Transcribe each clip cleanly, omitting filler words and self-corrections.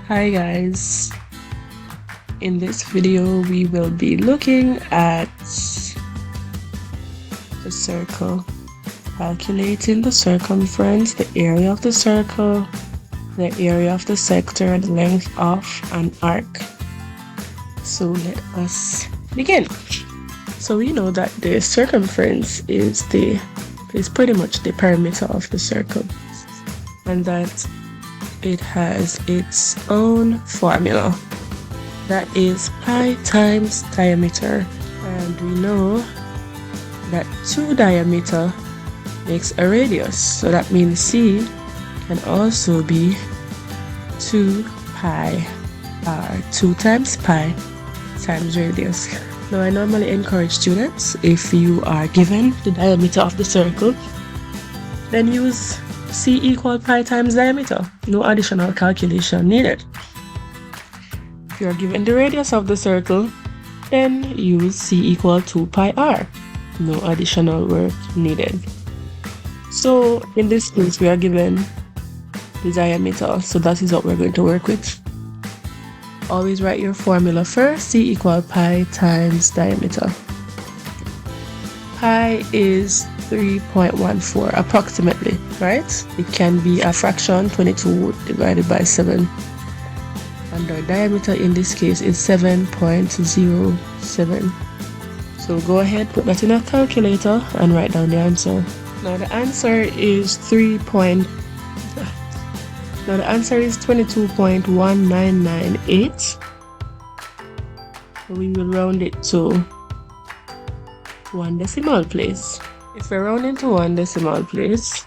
Hi guys, in this video we will be looking at the circle, calculating the circumference, the area of the circle, the area of the sector, the length of an arc. So let us begin. So we know that the circumference is pretty much the perimeter of the circle, and that it has its own formula, that is pi times diameter, and we know that 2 diameter makes a radius, so that means C can also be 2 pi r, 2 times pi times radius. Now I normally encourage students, if you are given the diameter of the circle, then use C equal pi times diameter. No additional calculation needed. If you are given the radius of the circle, then use C equal 2 pi r. No additional work needed. So in this case, we are given the diameter, so that is what we're going to work with. Always write your formula first. C equal pi times diameter. Pi is 3.14 approximately, right? It can be a fraction, 22 divided by 7. And our diameter in this case is 7.07. So go ahead, put that in a calculator and write down the answer. Now the answer is 22.1998. We will round it to 1 decimal place. If we're rounding to 1 decimal place,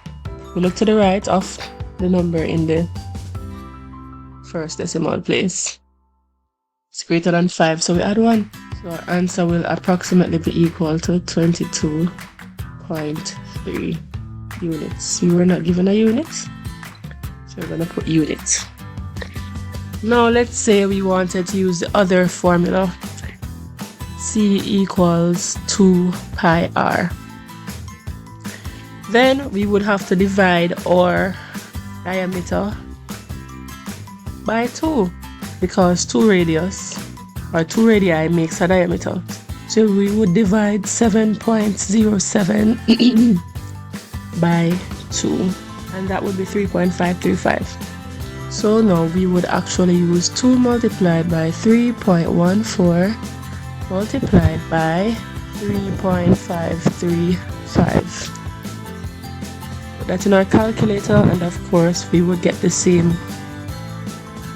we look to the right of the number in the first decimal place. It's greater than 5, so we add 1. So our answer will approximately be equal to 22.3 units. We were not given a unit, so we're going to put unit. Now let's say we wanted to use the other formula. C equals 2 pi r. Then we would have to divide our diameter by 2, because 2 radius or 2 radii makes a diameter. So we would divide 7.07 by 2, and that would be 3.535. So now we would actually use 2 multiplied by 3.14 multiplied by 3.535. Put that in our calculator, and of course we would get the same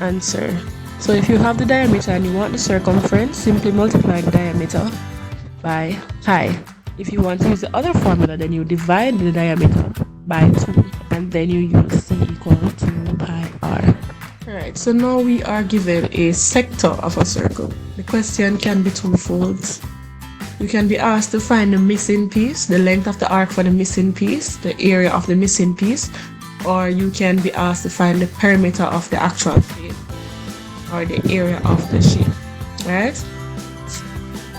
answer. So if you have the diameter and you want the circumference, simply multiply the diameter by pi. If you want to use the other formula, then you divide the diameter by 2, and then you use C equal to pi r. Alright, so now we are given a sector of a circle. The question can be twofold. You can be asked to find the missing piece, the length of the arc for the missing piece, the area of the missing piece, or you can be asked to find the perimeter of the actual shape, or the area of the shape. Alright?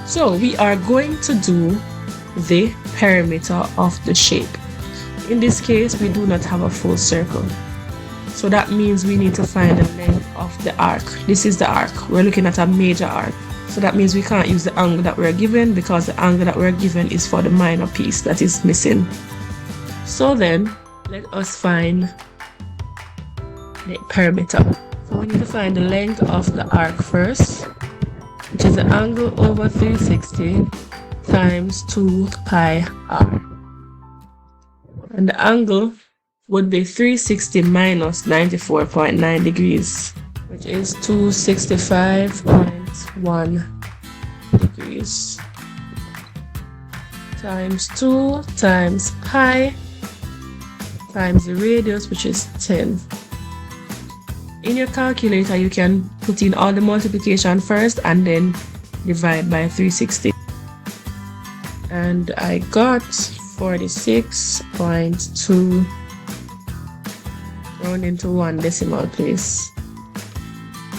So we are going to do the perimeter of the shape. In this case, we do not have a full circle. So that means we need to find the length of the arc. This is the arc. We're looking at a major arc. So that means we can't use the angle that we're given, because the angle that we're given is for the minor piece that is missing. So then, let us find the perimeter. So we need to find the length of the arc first, which is the angle over 360 times 2 pi r. And the angle would be 360 minus 94.9 degrees, which is 265.1 degrees, times 2 times pi times the radius, which is 10. In your calculator, you can put in all the multiplication first and then divide by 360. And I got 46.2 round into 1 decimal place.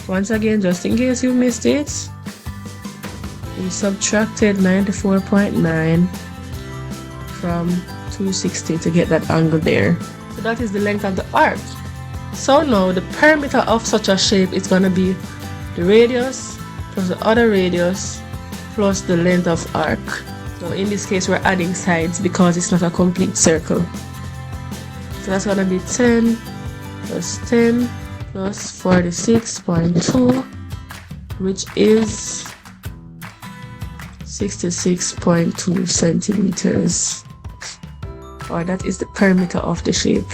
Once again, just in case you missed it, we subtracted 94.9 from 260 to get that angle there. So that is the length of the arc. So now the perimeter of such a shape is going to be the radius plus the other radius plus the length of arc. So in this case we're adding sides because it's not a complete circle. So that's going to be 10 plus 10 plus 46.2, which is 66.2 centimeters. Or that is the perimeter of the shape.